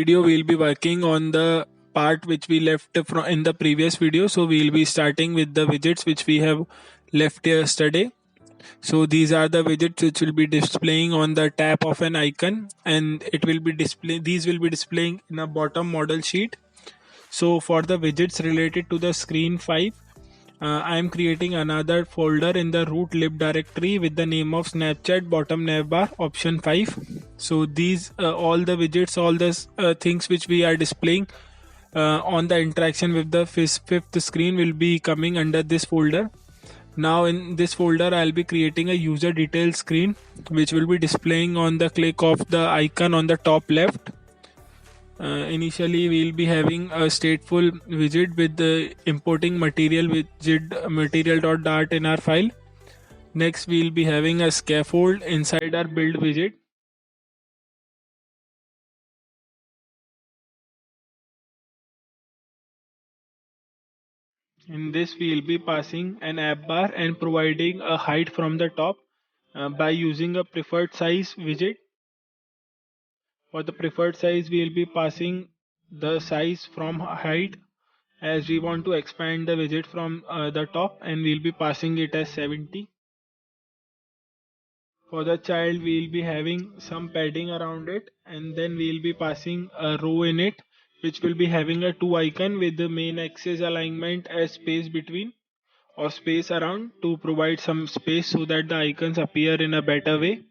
video we'll be working on the part which we left from in the previous video. So we'll be starting with the widgets which we have left yesterday. So these are the widgets which will be displaying on the tap of an icon, and it will be these will be displaying in a bottom model sheet. So for the widgets related to the screen 5, I am creating another folder in the root lib directory with the name of Snapchat bottom navbar option 5. So these all the widgets, all the things which we are displaying on the interaction with the fifth screen will be coming under this folder. Now in this folder I'll be creating a user details screen which will be displaying on the click of the icon on the top left. Initially we'll be having a stateful widget with the importing material widget material.dart in our file. Next we'll be having a scaffold inside our build widget. In this we'll be passing an app bar and providing a height from the top by using a preferred size widget. For the preferred size we'll be passing the size from height, as we want to expand the widget from the top, and we'll be passing it as 70. For the child we'll be having some padding around it, and then we'll be passing a row in it which will be having a 2 icon with the main axis alignment as space between or space around to provide some space so that the icons appear in a better way.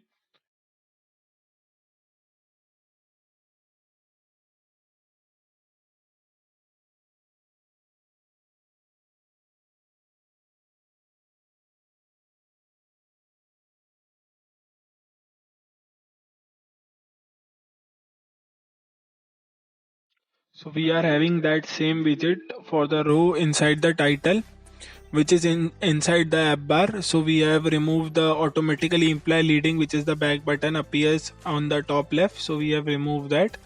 So we are having that same widget for the row inside the title, which is inside the app bar. So we have removed the automatically imply leading, which is the back button appears on the top left. So we have removed that,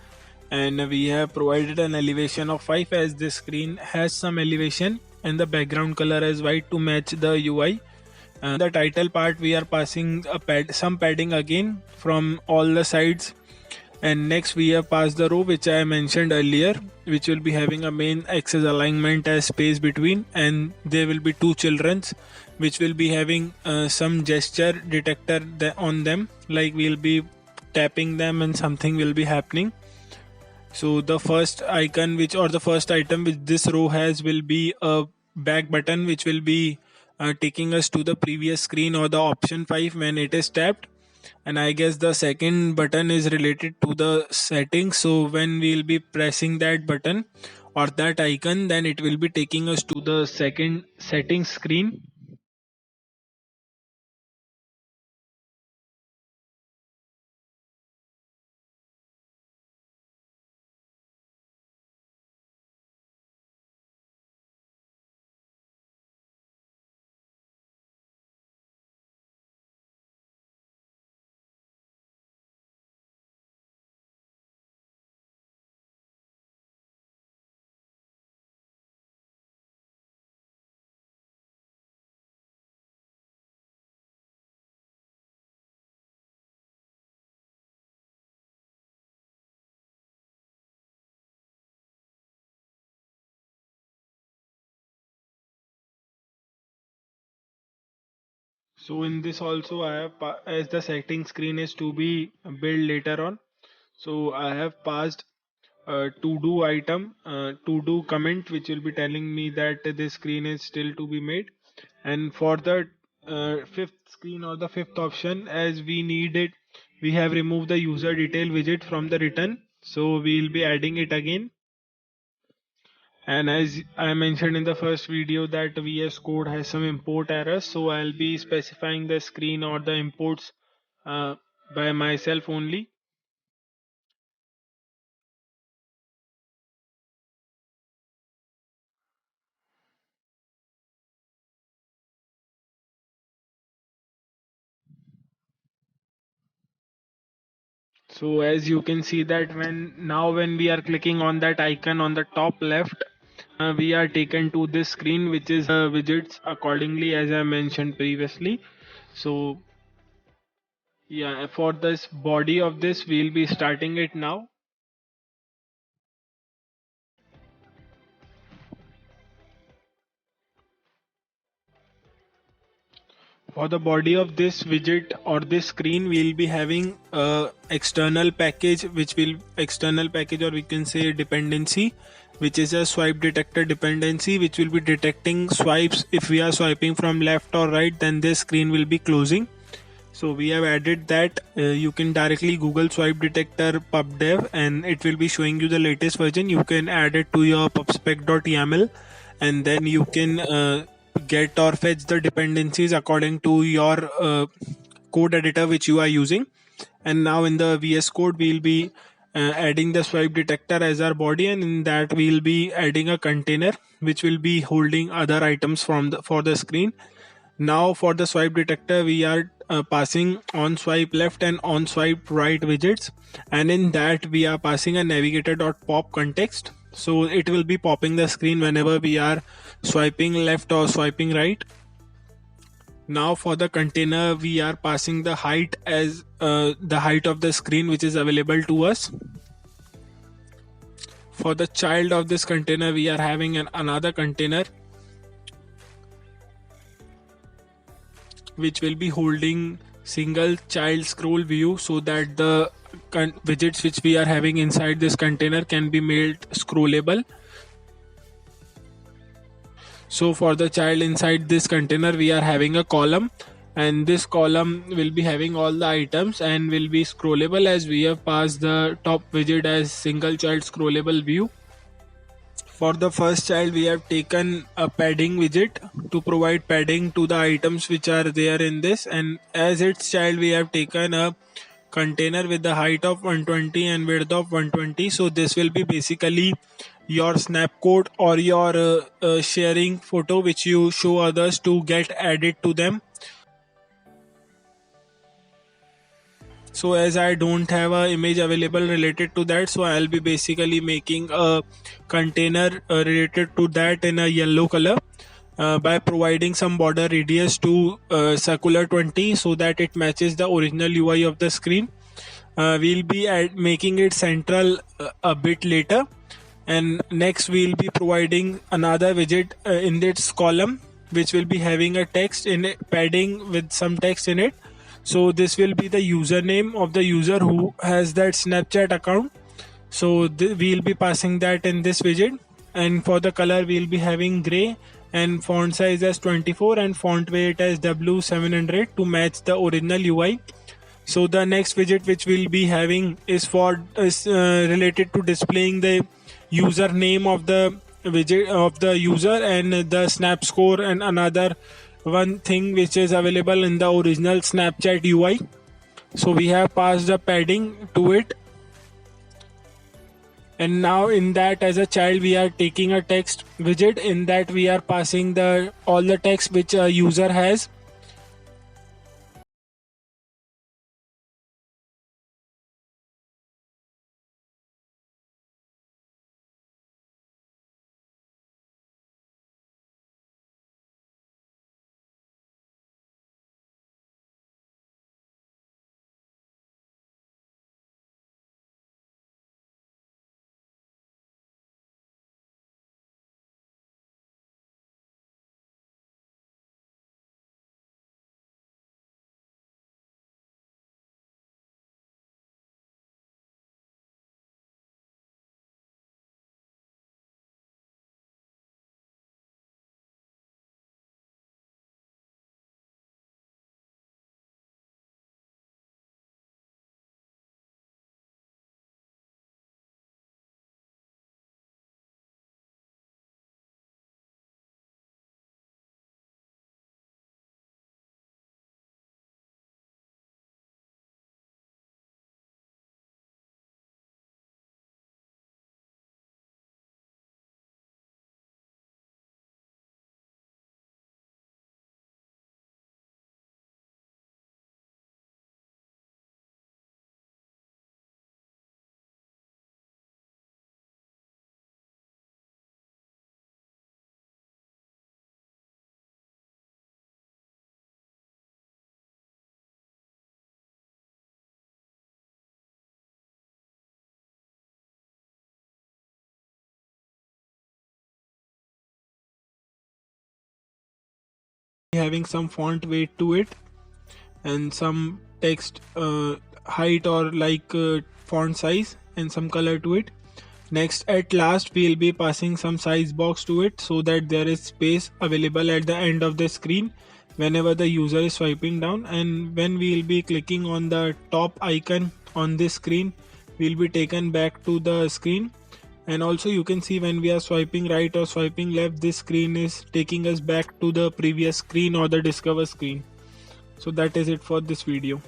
and we have provided an elevation of 5 as this screen has some elevation, and the background color is white to match the UI. The title part we are passing some padding again from all the sides, and next we have passed the row which I mentioned earlier, which will be having a main axis alignment as space between, and there will be 2 childrens which will be having some gesture detector on them, like we'll be tapping them and something will be happening. So the first icon which or the first item which this row has will be a back button which will be taking us to the previous screen or the option 5 when it is tapped. And I guess the second button is related to the settings. So when we'll be pressing that button or that icon, then it will be taking us to the second settings screen. So in this also I have as the setting screen is to be built later on. So I have passed to do item to do comment which will be telling me that this screen is still to be made. And for the fifth screen or the fifth option, as we need it, we have removed the user detail widget from the return, so we'll be adding it again. And as I mentioned in the first video that VS Code has some import errors, so I'll be specifying the screen or the imports uh, by myself only. So as you can see that when we are clicking on that icon on the top left, we are taken to this screen which is widgets accordingly as I mentioned previously. So yeah, for this body of this we'll be starting it now. For the body of this widget or this screen, we'll be having a external package, external package, or we can say dependency, which is a swipe detector dependency, which will be detecting swipes. If we are swiping from left or right, then this screen will be closing. So we have added that. You can directly Google swipe detector pubdev and it will be showing you the latest version. You can add it to your pubspec.yaml, and then you can get or fetch the dependencies according to your code editor which you are using. And now in the VS Code we'll be adding the swipe detector as our body, and in that we'll be adding a container which will be holding other items for the screen. Now for the swipe detector, we are passing on swipe left and on swipe right widgets, and in that we are passing a navigator.pop context. So it will be popping the screen whenever we are swiping left or swiping right. Now for the container, we are passing the height as the height of the screen which is available to us. For the child of this container, we are having another container which will be holding single child scroll view, so that the widgets which we are having inside this container can be made scrollable. So for the child inside this container, we are having a column, and this column will be having all the items and will be scrollable, as we have passed the top widget as single child scrollable view. For the first child, we have taken a padding widget to provide padding to the items which are there in this, and as its child, we have taken a container with the height of 120 and width of 120. So this will be basically your snap code or your sharing photo which you show others to get added to them. So as I don't have a image available related to that, so I'll be basically making a container related to that in a yellow color by providing some border radius to circular 20, so that it matches the original UI of the screen. We'll be making it central a bit later, and next we'll be providing another widget in this column which will be having a text in it, padding with some text in it. So this will be the username of the user who has that Snapchat account. So we'll be passing that in this widget, and for the color we'll be having gray and font size as 24 and font weight as W700 to match the original UI. So the next widget which we'll be having is related to displaying the username of the widget of the user and the snap score, and another one thing which is available in the original Snapchat UI. So we have passed the padding to it, and now in that, as a child, we are taking a text widget. In that we are passing the all the text which a user has. having some font weight to it and some text height or font size and some color to it. Next, at last, we'll be passing some size box to it so that there is space available at the end of the screen whenever the user is swiping down, and when we'll be clicking on the top icon on this screen, we'll be taken back to the screen. And also you can see when we are swiping right or swiping left, this screen is taking us back to the previous screen or the discover screen. So that is it for this video.